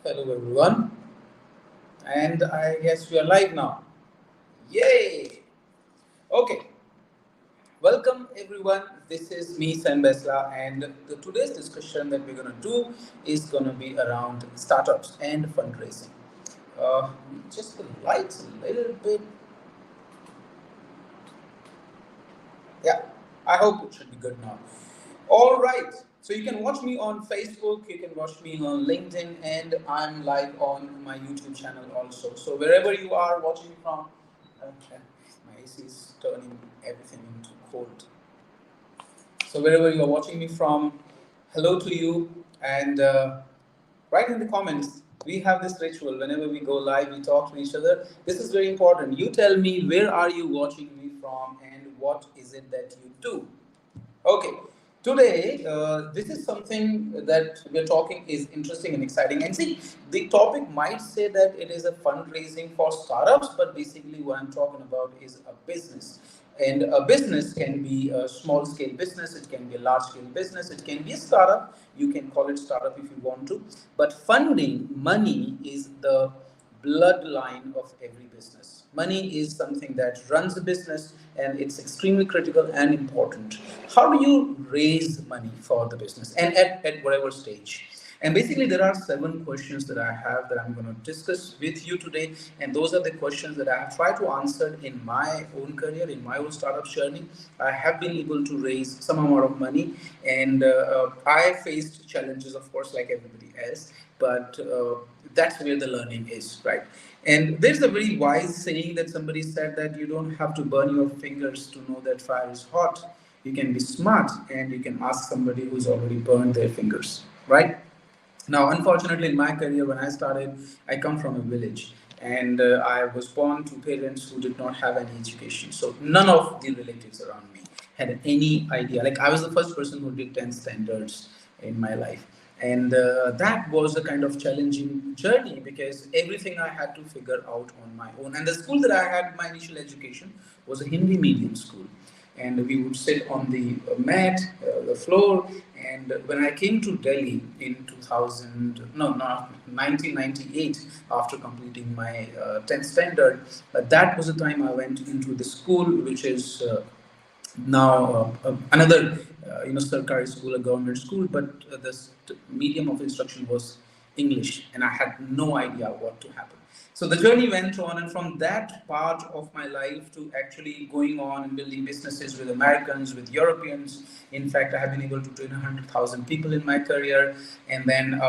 Hello everyone, and I guess we are live now. Yay! Okay, welcome everyone. This is me, Baisla, and today's discussion that we're gonna do is gonna be around startups and fundraising. Just the lights a little bit. Yeah, I hope it should be good now. All right. So you can watch me on Facebook, you can watch me on LinkedIn, and I'm live on my YouTube channel also. So wherever you are watching from, okay, my AC is turning everything into cold. So wherever you are watching me from, hello to you, and write in the comments. We have this ritual whenever we go live, we talk to each other. This is very important. You tell me where are you watching me from and what is it that you do. Okay, today this is something that we're talking is interesting and exciting. And see, the topic might say that it is a fundraising for startups, but basically what I'm talking about is a business. And a business can be a small scale business, it can be a large scale business, it can be a startup. You can call it startup if you want to. But funding, money is the bloodline of every business. Money is something that runs a business and it's extremely critical and important. How do you raise money for the business and at whatever stage? And basically, there are 7 questions that I have that I'm going to discuss with you today. And those are the questions that I have tried to answer in my own career, in my own startup journey. I have been able to raise some amount of money, and I faced challenges, of course, like everybody else. But that's where the learning is, right? And there's a very wise saying that somebody said that you don't have to burn your fingers to know that fire is hot. You can be smart and you can ask somebody who's already burned their fingers, right? Now, unfortunately, in my career, when I started, I come from a village and I was born to parents who did not have any education. So, none of the relatives around me had any idea. Like, I was the first person who did 10 standards in my life. And that was a kind of challenging journey because everything I had to figure out on my own. And the school that I had my initial education was a Hindi medium school, and we would sit on the mat, the floor. And when I came to Delhi in 2000, no, not 1998, after completing my 10th standard, that was the time I went into the school, which is now another Sarkari school, a government school, but the medium of instruction was English, and I had no idea what to happen. So the journey went on, and from that part of my life to actually going on and building businesses with Americans, with Europeans. In fact, I have been able to train 100,000 people in my career, and then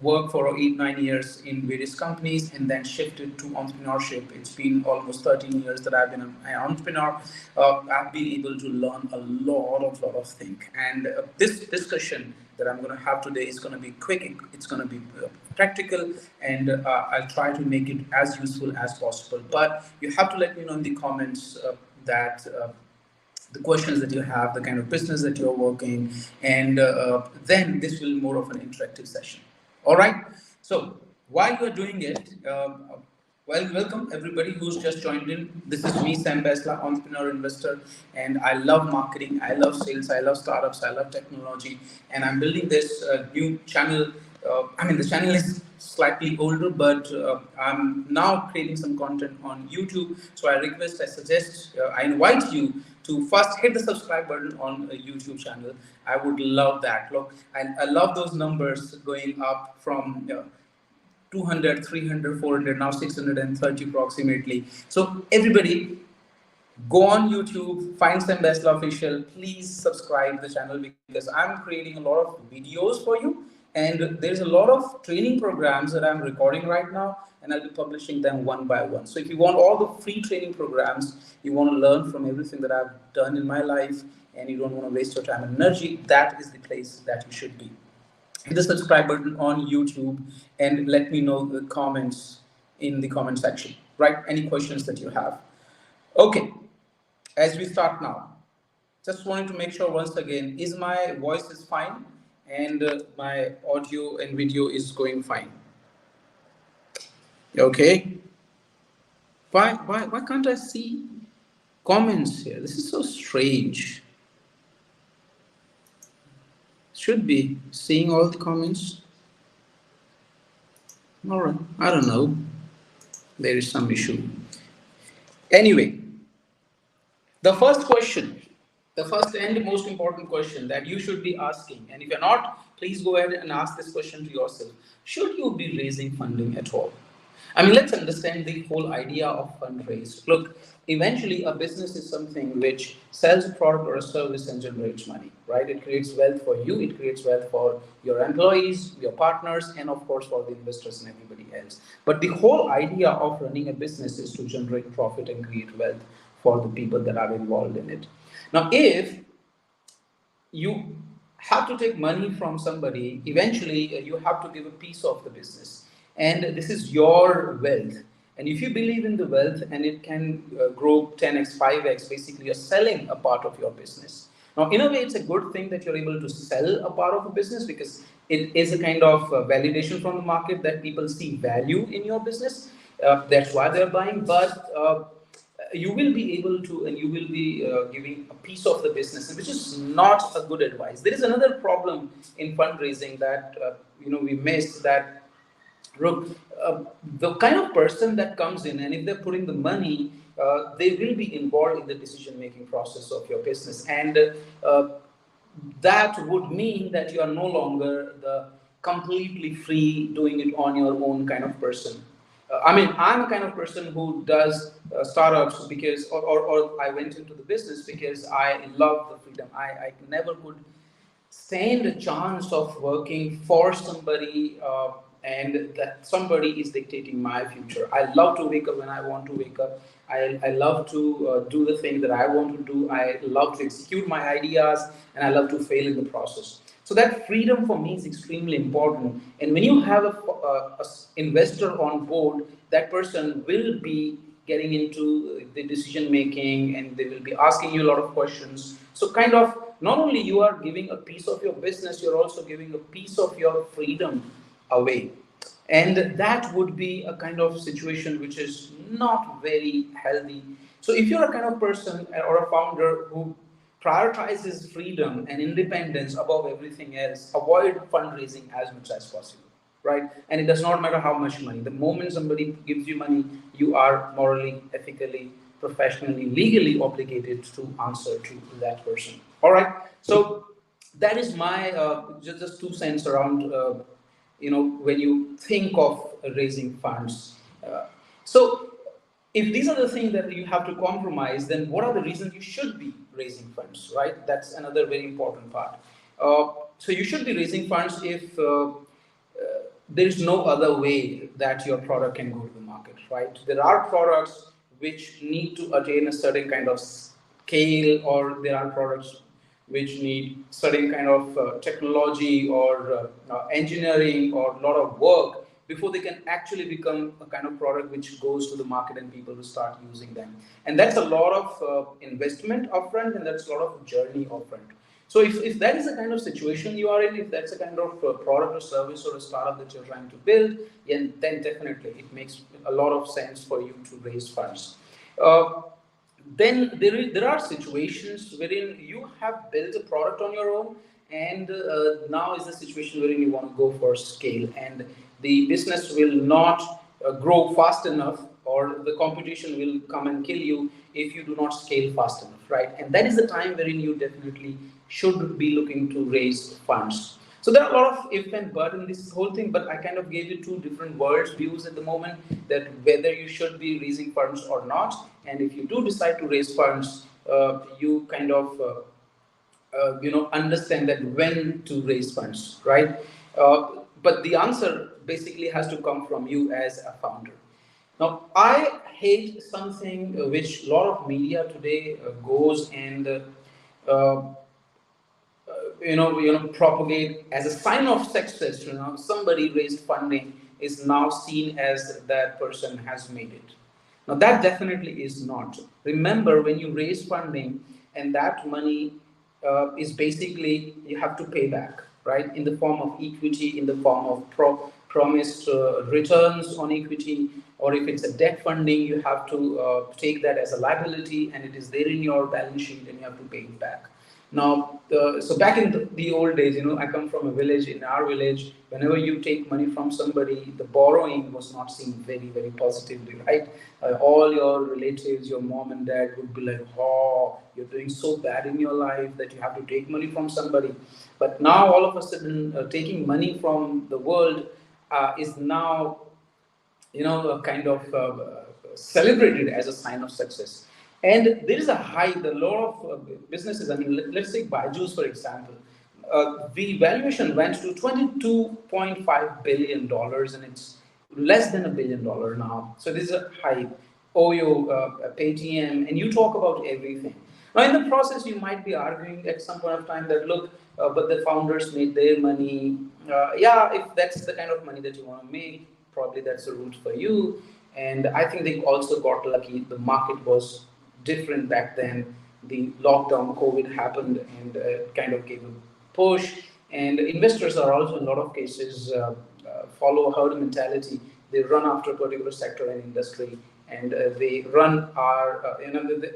worked for 8 9 years in various companies and then shifted to entrepreneurship. It's been almost 13 years that I've been an entrepreneur. I've been able to learn a lot of things. And this discussion that I'm going to have today is going to be quick. It's going to be practical, and I'll try to make it as useful as possible. But you have to let me know in the comments that. The questions that you have, the kind of business that you're working, and then this will be more of an interactive session. All right. So while you're doing it, well, welcome everybody who's just joined in. This is me, Sam Baisla, entrepreneur investor, and I love marketing, I love sales, I love startups, I love technology, and I'm building this new channel. The channel is slightly older, but I'm now creating some content on YouTube. So I request, I suggest, I invite you to first hit the subscribe button on a YouTube channel. I would love that. Look, I love those numbers going up from 200, 300, 400, now 630 approximately. So everybody, go on YouTube, find Sam Baisla Official. Please subscribe the channel because I'm creating a lot of videos for you. And there's a lot of training programs that I'm recording right now, and I'll be publishing them one by one. So if you want all the free training programs, you want to learn from everything that I've done in my life, and you don't want to waste your time and energy, that is the place that you should be. Hit the subscribe button on YouTube and let me know the comments in the comment section. Write any questions that you have. Okay, as we start now, just wanted to make sure once again, is my voice is fine and my audio and video is going fine? Okay. Why can't I see comments here? This is so strange. Should be seeing all the comments. All right. I don't know. There is some issue. Anyway, the first question, the first and most important question that you should be asking, and if you're not, please go ahead and ask this question to yourself. Should you be raising funding at all? I mean, let's understand the whole idea of fundraise. Look, eventually, a business is something which sells a product or a service and generates money, right? It creates wealth for you, it creates wealth for your employees, your partners, and of course, for the investors and everybody else. But the whole idea of running a business is to generate profit and create wealth for the people that are involved in it. Now, if you have to take money from somebody, eventually you have to give a piece of the business. And this is your wealth. And if you believe in the wealth and it can grow 10x, 5x, basically you're selling a part of your business. Now, in a way, it's a good thing that you're able to sell a part of a business because it is a kind of validation from the market that people see value in your business. That's why they're buying. But you will be able to and you will be giving a piece of the business, which is not a good advice. There is another problem in fundraising that we miss, that look, the kind of person that comes in, and if they're putting the money, they will be involved in the decision making process of your business. And that would mean that you are no longer the completely free doing it on your own kind of person. I mean, I'm a kind of person who does startups because, or I went into the business because I love the freedom. I never could stand a chance of working for somebody and that somebody is dictating my future. I love to wake up when I want to wake up. I love to do the thing that I want to do. I love to execute my ideas and I love to fail in the process. So that freedom for me is extremely important. And when you have a investor on board, that person will be getting into the decision making and they will be asking you a lot of questions. So kind of not only you are giving a piece of your business, you're also giving a piece of your freedom away. And that would be a kind of situation which is not very healthy. So if you're a kind of person or a founder who prioritizes freedom and independence above everything else, avoid fundraising as much as possible, right? And it does not matter how much money. The moment somebody gives you money, you are morally, ethically, professionally, legally obligated to answer to that person. All right. So that is my just 2 cents around when you think of raising funds. So if these are the things that you have to compromise, then what are the reasons you should be raising funds, right? That's another very important part. So you should be raising funds if there is no other way that your product can go to the market, right? There are products which need to attain a certain kind of scale, or there are products which need certain kind of technology or engineering or a lot of work before they can actually become a kind of product which goes to the market and people will start using them. And that's a lot of investment upfront and that's a lot of journey upfront. So if that is the kind of situation you are in, if that's a kind of product or service or a startup that you're trying to build, then definitely it makes a lot of sense for you to raise funds. Uh, then there are situations wherein you have built a product on your own and now is the situation wherein you want to go for scale and the business will not grow fast enough or the competition will come and kill you if you do not scale fast enough, right? And that is the time wherein you definitely should be looking to raise funds. So there are a lot of if and but in this whole thing, but I kind of gave you two different words views at the moment, that whether you should be raising funds or not, and if you do decide to raise funds, you kind of understand that when to raise funds, right? But the answer basically has to come from you as a founder. Now, I hate something which a lot of media today goes and propagate as a sign of success. Somebody raised funding is now seen as that person has made it. Now that definitely is not. Remember, when you raise funding and that money is basically you have to pay back, right, in the form of equity, in the form of promised returns on equity, or if it's a debt funding, you have to take that as a liability and it is there in your balance sheet and you have to pay it back. Now, so back in the old days, I come from a village. In our village, whenever you take money from somebody, the borrowing was not seen very, very positively, right? All your relatives, your mom and dad would be like, "Oh, you're doing so bad in your life that you have to take money from somebody." But now, all of a sudden, taking money from the world is now kind of celebrated as a sign of success. And there is a high, the lot of businesses, I mean, let's take Baiju's for example. The valuation went to $22.5 billion dollars, and it's less than $1 billion now. So this is a high. Oyo, Paytm, and you talk about everything. Now, in the process, you might be arguing at some point of time that look, but the founders made their money. Yeah, if that's the kind of money that you want to make, probably that's the route for you. And I think they also got lucky. The market was different back then. The lockdown, COVID happened, and kind of gave a push. And investors are also, in a lot of cases, follow herd mentality. They run after a particular sector and industry, and they run are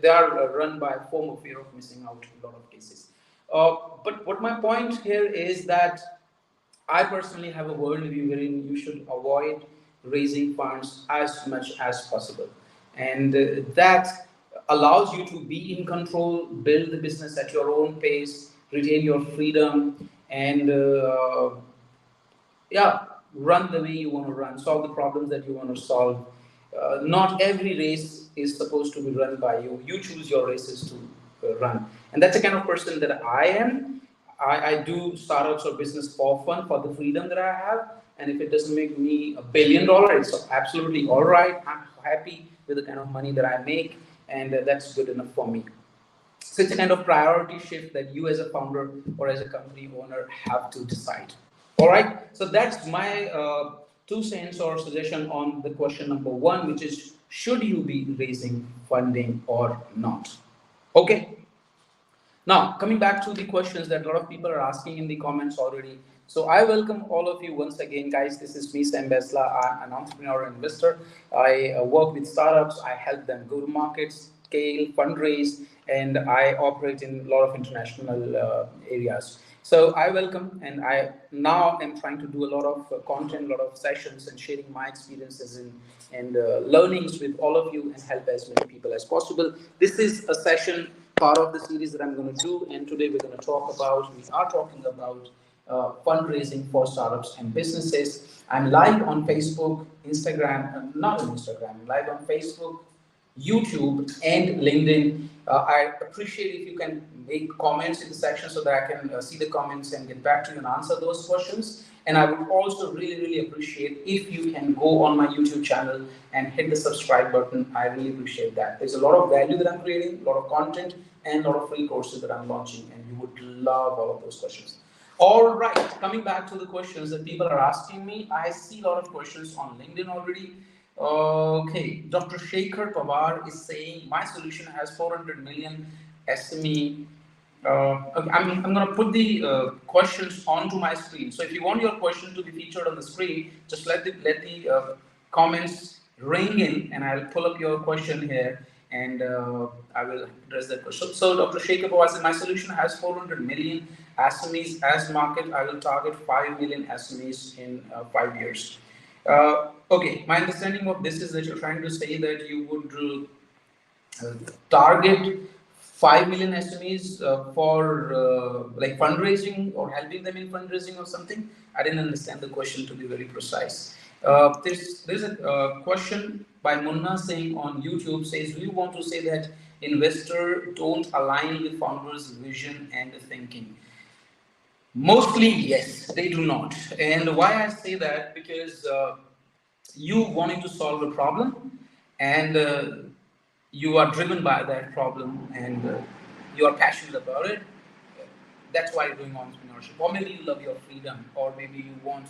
they are run by FOMO, fear of missing out, in a lot of cases. But what my point here is that I personally have a worldview wherein you should avoid raising funds as much as possible. And that allows you to be in control, build the business at your own pace, retain your freedom, and yeah, run the way you want to run, solve the problems that you want to solve. Not every race is supposed to be run by you. You choose your races to run. And that's the kind of person that I am. I do startups or business for fun, for the freedom that I have. And if it doesn't make me $1 billion, it's absolutely all right. I'm happy with the kind of money that I make, and that's good enough for me. So it's a kind of priority shift that you as a founder or as a company owner have to decide. All right. So that's my 2 cents or suggestion on the question number one, which is should you be raising funding or not? Okay. Now, coming back to the questions that a lot of people are asking in the comments already. So, I welcome all of you once again, guys. This is me, Sam Baisla. I'm an entrepreneur and investor. I work with startups, I help them go to markets, scale, fundraise, and I operate in a lot of international areas. So, I welcome, and I now am trying to do a lot of content, a lot of sessions, and sharing my experiences and learnings with all of you and help as many people as possible. This is a session part of the series that I'm going to do. And today we are talking about fundraising for startups and businesses. I'm live on Facebook, Instagram, not on Instagram, I'm live on Facebook, YouTube, and LinkedIn. I appreciate if you can make comments in the section so that I can see the comments and get back to you and answer those questions. And I would also really, really appreciate if you can go on my YouTube channel and hit the subscribe button. I really appreciate that. There's a lot of value that I'm creating, a lot of content, and a lot of free courses that I'm launching, and you would love all of those questions. All right, coming back to the questions that people are asking me, I see a lot of questions on LinkedIn already. Okay, Dr. Shekhar Pawar is saying my solution has 400 million SME. Okay, I'm going to put the questions onto my screen. So if you want your question to be featured on the screen, just let the comments ring in, and I'll pull up your question here, and I will address that question. So Dr. Shekhar Pawar said my solution has 400 million SMEs as market. I will target 5 million SMEs in 5 years. Okay, my understanding of this is that you're trying to say that you would target 5 million SMEs for like fundraising or helping them in fundraising or something. I didn't understand the question, to be very precise. There's a question by Munna saying on YouTube says, do you want to say that investor don't align with founders' vision and thinking? Mostly, yes, they do not. And why I say that, because you wanting to solve a problem, and you are driven by that problem, and you are passionate about it. That's why you're doing entrepreneurship. Or maybe you love your freedom, or maybe you want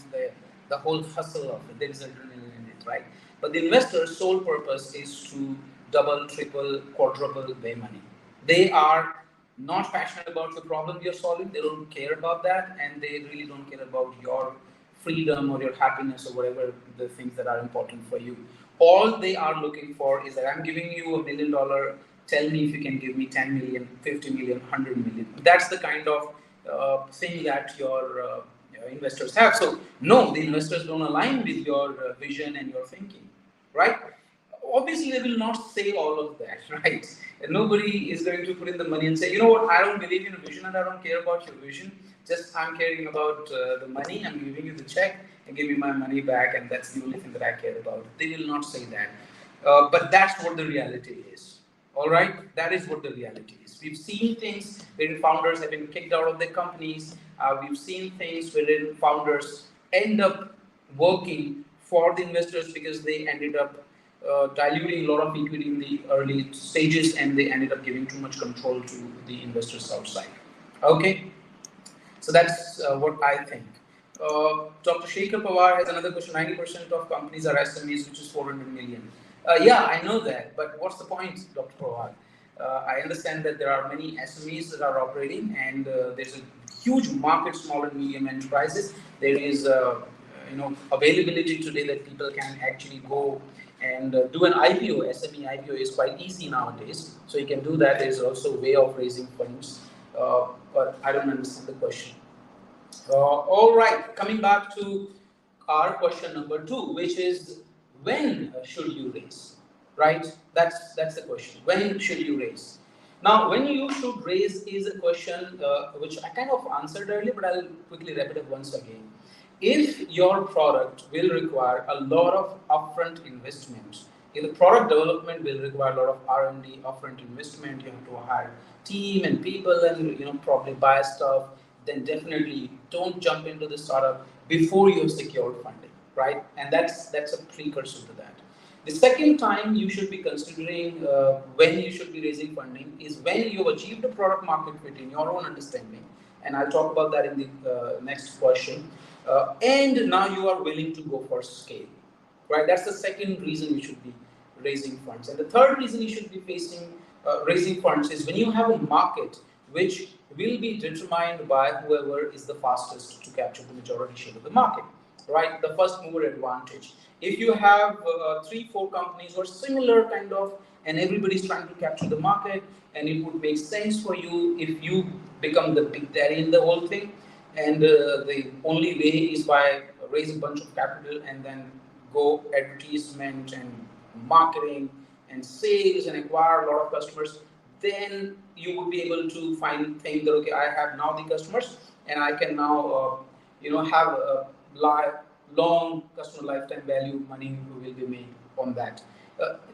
the whole hustle of it. There is adrenaline in it, right? But the investor's sole purpose is to double, triple, quadruple their money. They are not passionate about the problem you're solving. They don't care about that, and they really don't care about your freedom or your happiness or whatever the things that are important for you. All they are looking for is that I'm giving you $1 million tell me if you can give me 10 million, 50 million, 100 million. That's the kind of thing that your investors have. So no, the investors don't align with your vision and your thinking, right? Obviously they will not say all of that, right? And nobody is going to put in the money and say, you know what, I don't believe in your vision and I don't care about your vision, just I'm caring about the money, I'm giving you the check and give me my money back, and that's the only thing that I care about. They will not say that. But that's what the reality is. All right, that is what the reality is. We've seen things wherein founders have been kicked out of their companies. We've seen things wherein founders end up working for the investors because they ended up diluting a lot of equity in the early stages, and they ended up giving too much control to the investors outside. Okay, so that's what I think. Dr. Shekhar Pawar has another question. 90% of companies are SMEs, which is 400 million. Yeah, I know that, but what's the point, Dr. Pawar? I understand that there are many SMEs that are operating, and there's a huge market, small and medium enterprises. There is, availability today that people can actually go and do an IPO. SME IPO is quite easy nowadays, so you can do that. There's also a way of raising funds, but I don't understand the question. All right, coming back to our question number two, which is when should you raise? Right? That's the question. When should you raise? Now, when you should raise is a question which I kind of answered earlier, but I'll quickly wrap it up once again. If your product will require a lot of upfront investment, if the product development will require a lot of R&D, upfront investment, you have to hire team and people, and probably buy stuff, then definitely don't jump into the startup before you've secured funding, right? And that's a precursor to that. The second time you should be considering when you should be raising funding is when you've achieved a product market fit in your own understanding, and I'll talk about that in the next question. And now you are willing to go for scale, right? That's the second reason you should be raising funds. And the third reason you should be raising funds is when you have a market which will be determined by whoever is the fastest to capture the majority share of the market, right? The first mover advantage. If you have 3-4 companies or similar kind of, and everybody's trying to capture the market, and it would make sense for you if you become the big daddy in the whole thing, and the only way is by raise a bunch of capital and then go advertisement and marketing and sales and acquire a lot of customers, then you would be able to think that okay, I have now the customers and I can now have a long customer lifetime value money will be made on that.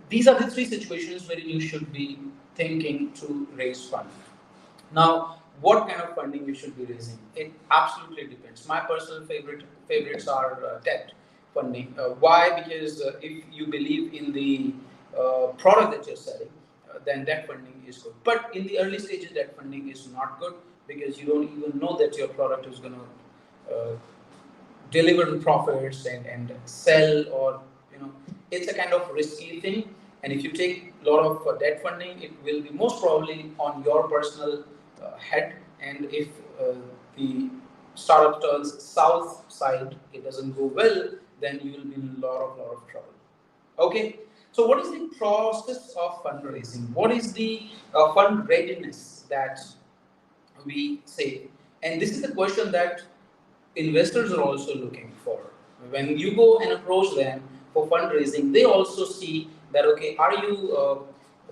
These are the three situations where you should be thinking to raise funds. Now, what kind of funding you should be raising? It absolutely depends. My personal favorites are debt funding. Why? Because if you believe in the product that you're selling, then debt funding is good. But in the early stages, debt funding is not good because you don't even know that your product is going to deliver the profits and sell, or it's a kind of risky thing. And if you take a lot of debt funding, it will be most probably on your personal head. And if the startup turns south side, it doesn't go well, then you will be in a lot of trouble. Okay. So what is the process of fundraising? What is the fund readiness that we say? And this is the question that investors are also looking for. When you go and approach them for fundraising, they also see that, okay, are you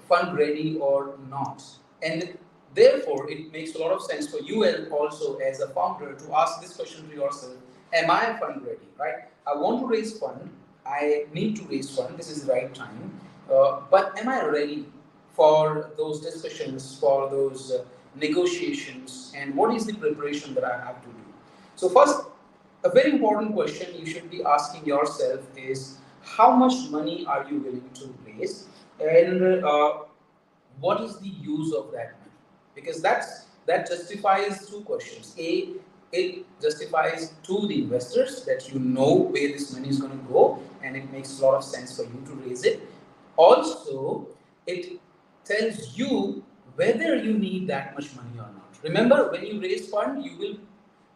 fund ready or not? And therefore, it makes a lot of sense for you and also as a founder to ask this question to yourself: am I fund ready? Right? I want to raise fund. I need to raise fund. This is the right time. But am I ready for those discussions, for those negotiations, and what is the preparation that I have to do? So first, a very important question you should be asking yourself is how much money are you willing to raise, and what is the use of that money? Because that justifies two questions. A, it justifies to the investors that you know where this money is going to go, and it makes a lot of sense for you to raise it. Also, it tells you whether you need that much money or not. Remember, when you raise fund, you will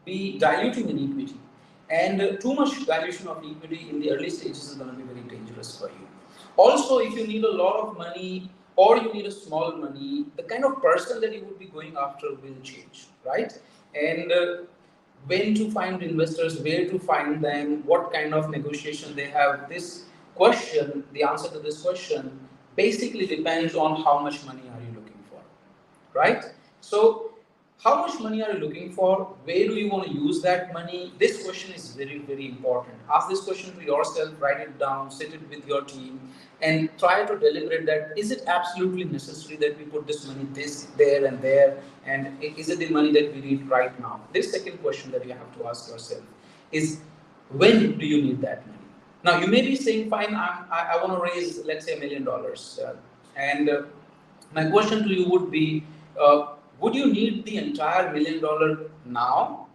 be diluting in equity, and too much dilution of equity in the early stages is going to be very dangerous for you. Also, if you need a lot of money or you need a small money, the kind of person that you would be going after will change, right? And when to find investors, where to find them, what kind of negotiation they have. This question, the answer to this question, basically depends on how much money are you looking for, right? So, how much money are you looking for? Where do you want to use that money? This question is very, very important. Ask this question to yourself, write it down, sit it with your team, and try to deliberate that is it absolutely necessary that we put this money this, there, and there, and is it the money that we need right now? This second question that you have to ask yourself is when do you need that money? Now, you may be saying, fine, I want to raise, let's say, $1 million. And my question to you would be, would you need the entire $1 million now?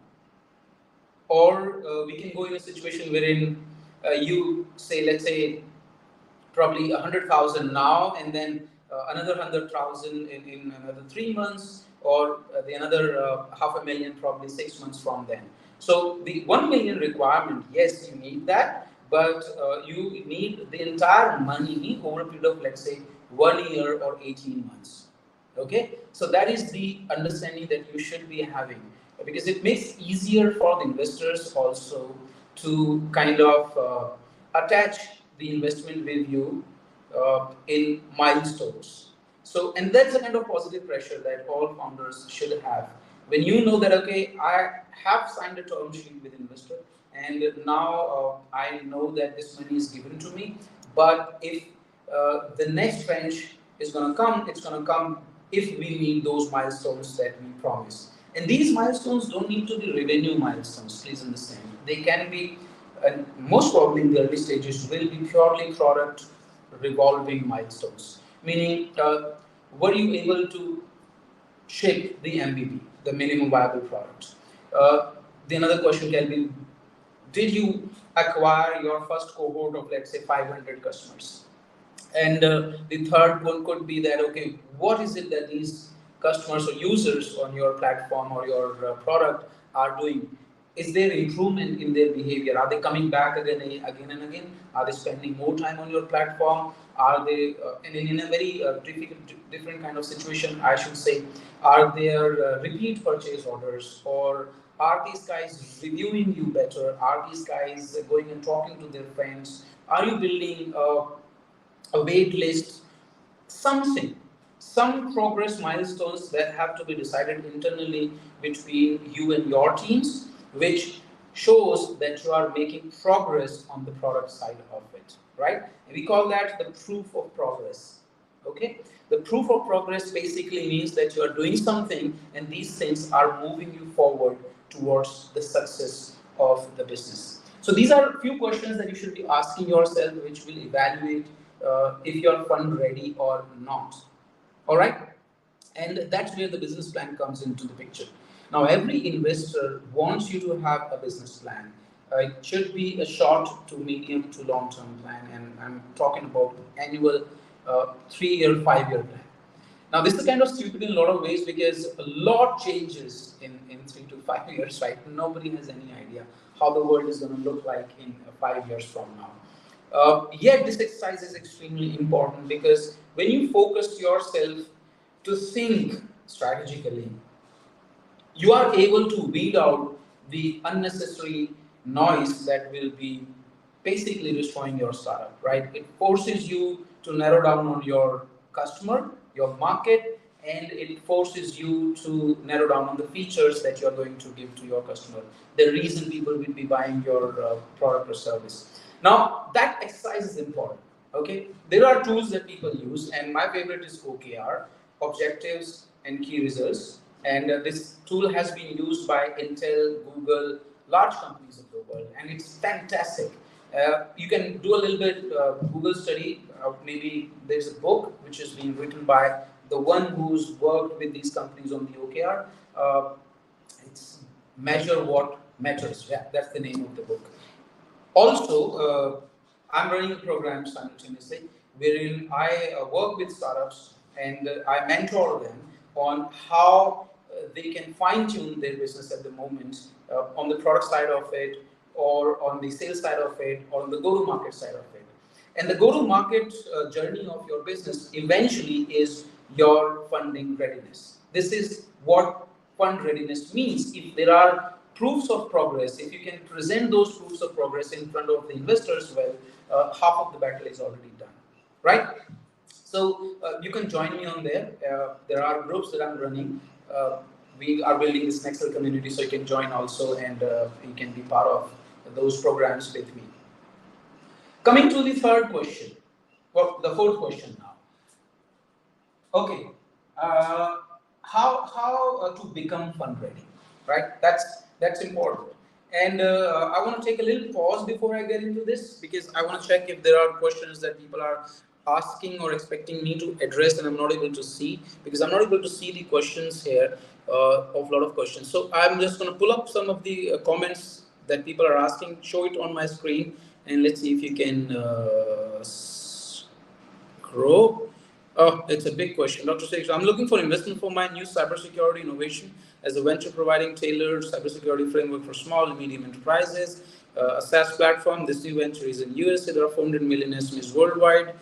Or we can go in a situation wherein you say, let's say, probably 100,000 now, and then another 100,000 in another 3 months, or the another half a million probably 6 months from then. So the 1 million requirement, yes, you need that, but you need the entire money over a period of, let's say, 1 year or 18 months. Okay, so that is the understanding that you should be having, because it makes easier for the investors also to kind of attach the investment with you in milestones. So, and that's the kind of positive pressure that all founders should have. When you know that, okay, I have signed a term sheet with investor, and now I know that this money is given to me, but if the next tranche is going to come, it's going to come if we meet those milestones that we promise. And these milestones don't need to be revenue milestones, please understand. They can be, and most probably in the early stages, will be purely product revolving milestones. Meaning, were you able to ship the MVP, the minimum viable product? The another question can be, did you acquire your first cohort of, let's say, 500 customers? And the third one could be that, okay, what is it that these customers or users on your platform or your product are doing? Is there improvement in their behavior? Are they coming back again and again? Are they spending more time on your platform? Are they, and in a very different kind of situation, I should say, are there repeat purchase orders, or are these guys reviewing you better? Are these guys going and talking to their friends? Are you building a wait list, something, some progress milestones that have to be decided internally between you and your teams, which shows that you are making progress on the product side of it, right? And we call that the proof of progress. Okay, the proof of progress basically means that you are doing something and these things are moving you forward towards the success of the business. So these are a few questions that you should be asking yourself, which will evaluate if you're fund ready or not. All right, and that's where the business plan comes into the picture. Now, every investor wants you to have a business plan. It should be a short to medium to long term plan, and I'm talking about annual 3 year, 5 year plan. Now, this is kind of stupid in a lot of ways because a lot changes in 3 to 5 years, right? Nobody has any idea how the world is going to look like in 5 years from now. Yet, this exercise is extremely important because when you focus yourself to think strategically, you are able to weed out the unnecessary noise that will be basically destroying your startup, right? It forces you to narrow down on your customer, your market, and it forces you to narrow down on the features that you're going to give to your customer, the reason people will be buying your product or service. Now, that exercise is important. Okay, there are tools that people use, and my favorite is OKR, Objectives and Key Results. And this tool has been used by Intel, Google, large companies of the world, and it's fantastic. You can do a little bit Google study. Maybe there's a book which is being written by the one who's worked with these companies on the OKR. It's Measure What Matters. Yeah, that's the name of the book. Also, I'm running a program simultaneously wherein I work with startups and I mentor them on how they can fine tune their business at the moment on the product side of it, or on the sales side of it, or on the go to market side of it. And the go-to-market journey of your business eventually is your funding readiness. This is what fund readiness means. If there are proofs of progress, if you can present those proofs of progress in front of the investors, well, half of the battle is already done, right? So you can join me on there. There are groups that I'm running. Uh, we are building this Nexel community, so you can join also, and you can be part of those programs with me. Coming to the third question, well, the fourth question now. Okay, uh, how to become fund ready, right? That's important. And I want to take a little pause before I get into this because I want to check if there are questions that people are asking or expecting me to address, and I'm not able to see because I'm not able to see the questions here of a lot of questions. So I'm just going to pull up some of the comments that people are asking, show it on my screen, and let's see if you can grow. Oh, it's a big question. Dr. Seix, I'm looking for investment for my new cybersecurity innovation as a venture providing tailored cybersecurity framework for small and medium enterprises, a SaaS platform. This new venture is in USA. There are 400 million SMEs worldwide.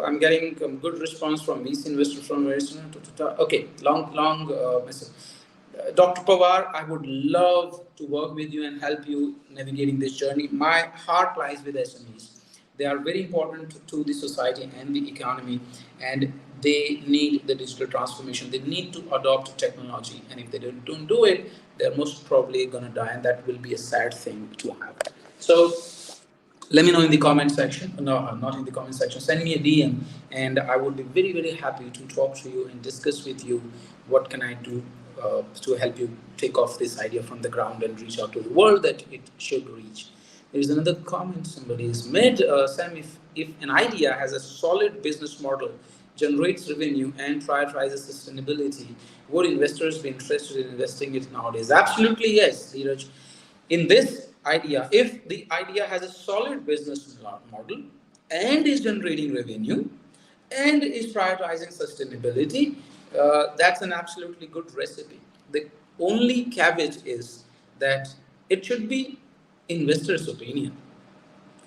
I'm getting good response from VC investors from very soon. Okay, long message. Dr. Pawar, I would love to work with you and help you navigating this journey. My heart lies with SMEs. They are very important to the society and the economy, and they need the digital transformation. They need to adopt technology, and if they don't do it, they're most probably going to die, and that will be a sad thing to have. So let me know in the comment section. No, not in the comment section. Send me a DM, and I would be very, very happy to talk to you and discuss with you what can I do to help you take off this idea from the ground and reach out to the world that it should reach. There is another comment somebody has made. Sam, if an idea has a solid business model, generates revenue, and prioritizes sustainability, would investors be interested in investing it nowadays? Absolutely, yes, Dheeraj. In this idea, if the idea has a solid business model and is generating revenue and is prioritizing sustainability, that's an absolutely good recipe. The only caveat is that it should be investor's opinion,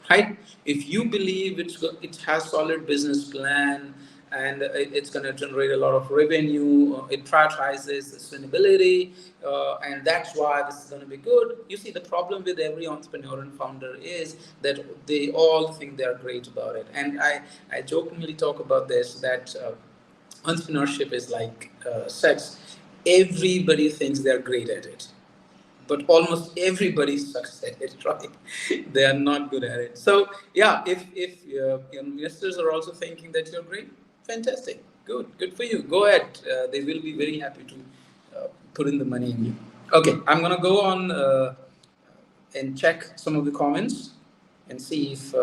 right? If you believe it has solid business plan and it's going to generate a lot of revenue, it prioritizes sustainability, and that's why this is going to be good. You see, the problem with every entrepreneur and founder is that they all think they are great about it, and I jokingly talk about this that entrepreneurship is like sex. Everybody thinks they're great at it, but almost everybody sucks at it, right? They are not good at it. So yeah, if your investors are also thinking that you're great, fantastic, good for you. Go ahead. They will be very happy to put in the money in you. Okay, I'm gonna go on and check some of the comments and see if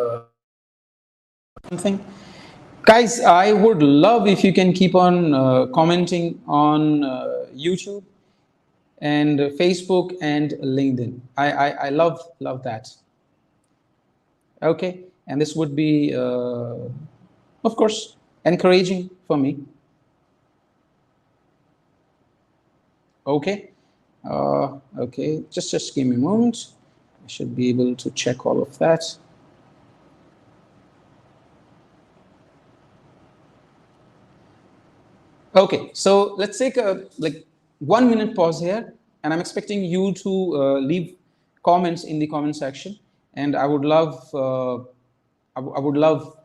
something. Guys, I would love if you can keep on commenting on YouTube and Facebook and LinkedIn. I love that. Okay, and this would be, of course, encouraging for me. Okay, okay, just give me a moment. I should be able to check all of that. Okay, so let's take a 1 minute pause here, and I'm expecting you to leave comments in the comment section, and I would love I would love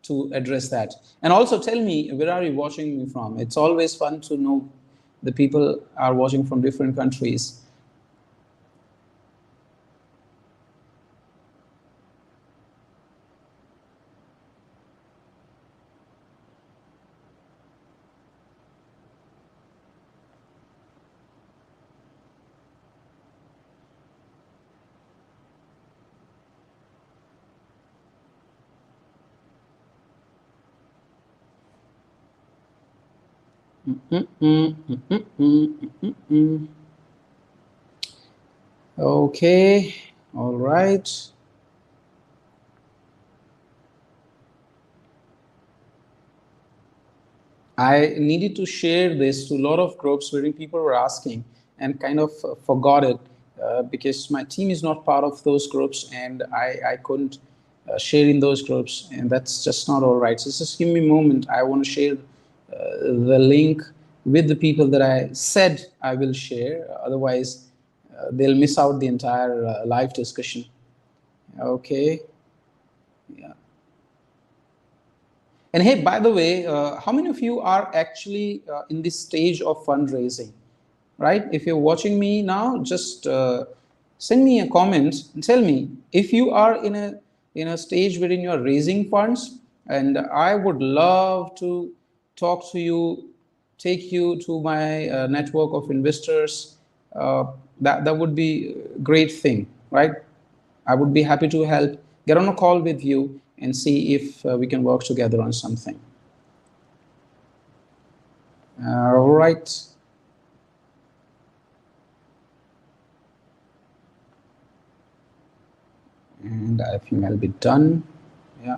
to address that. And also tell me, where are you watching me from? It's always fun to know the people are watching from different countries. Okay, all right. I needed to share this to a lot of groups where people were asking and kind of forgot it because my team is not part of those groups and I couldn't share in those groups, and that's just not all right. So just give me a moment. I want to share the link with the people that I said I will share. Otherwise, they'll miss out the entire live discussion. Okay. Yeah. And hey, by the way, how many of you are actually in this stage of fundraising? Right? If you're watching me now, just send me a comment and tell me if you are in a stage wherein you are raising funds, and I would love to talk to you, take you to my network of investors. That would be a great thing, right? I would be happy to help. Get on a call with you and see if we can work together on something. All right. And I think I'll be done. Yeah.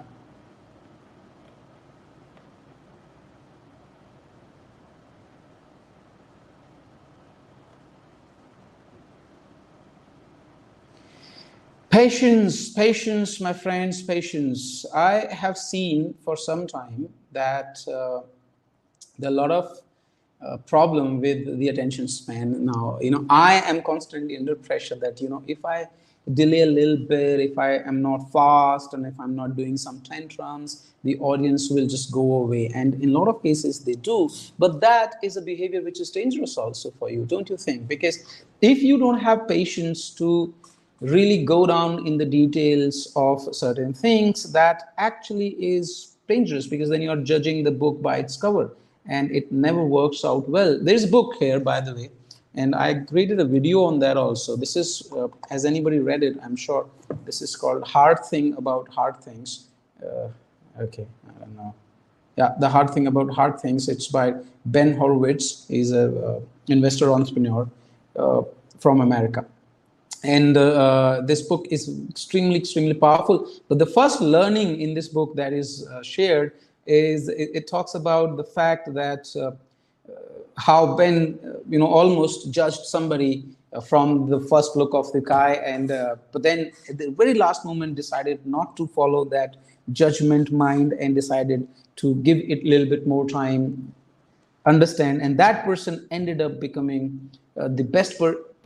Patience, patience, my friends, patience. I have seen for some time that there are a lot of problem with the attention span now. I am constantly under pressure that if I delay a little bit, if I am not fast, and if I'm not doing some tantrums, the audience will just go away, and in a lot of cases they do. But that is a behavior which is dangerous also for you, don't you think? Because if you don't have patience to really go down in the details of certain things, that actually is dangerous, because then you're judging the book by its cover, and it never works out well. There's a book here, by the way, and I created a video on that also. This is, has anybody read it? I'm sure. This is called Hard Thing About Hard Things. Okay, I don't know. Yeah, The Hard Thing About Hard Things. It's by Ben Horowitz. He's a investor entrepreneur from America, and this book is extremely powerful. But the first learning in this book that is shared is, it talks about the fact that how Ben almost judged somebody from the first look of the guy, and but then at the very last moment decided not to follow that judgment mind, and decided to give it a little bit more time, understand, and that person ended up becoming the best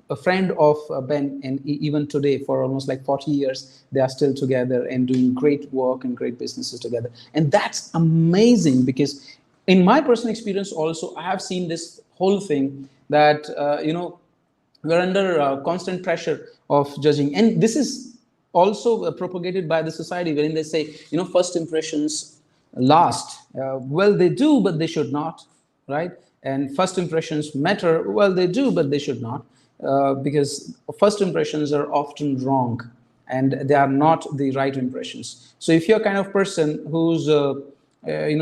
a friend of Ben, and even today, for almost like 40 years, they are still together and doing great work and great businesses together. And that's amazing, because in my personal experience also, I have seen this whole thing that we're under constant pressure of judging, and this is also propagated by the society, wherein they say first impressions last. Well, they do, but they should not, right? And first impressions matter. Well, they do, but they should not, because first impressions are often wrong, and they are not the right impressions. So if you're kind of person who's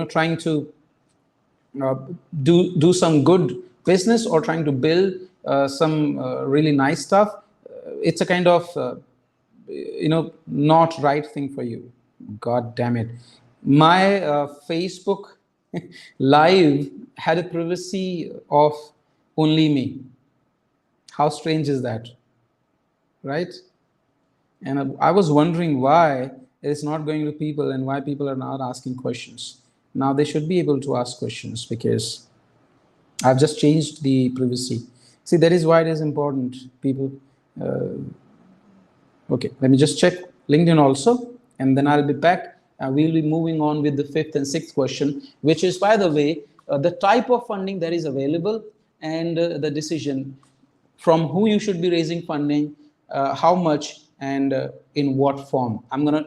trying to uh, do some good business, or trying to build some really nice stuff, it's a kind of not right thing for you. God damn it. My Facebook live had a privacy of only me. How strange is that, right? And I was wondering why it's not going to people, and why people are not asking questions. Now they should be able to ask questions, because I've just changed the privacy. See, that is why it is important, people. Okay, let me just check LinkedIn also, and then I'll be back. We'll be moving on with the fifth and sixth question, which is, by the way, the type of funding that is available, and the decision from who you should be raising funding, how much, and in what form. I'm going to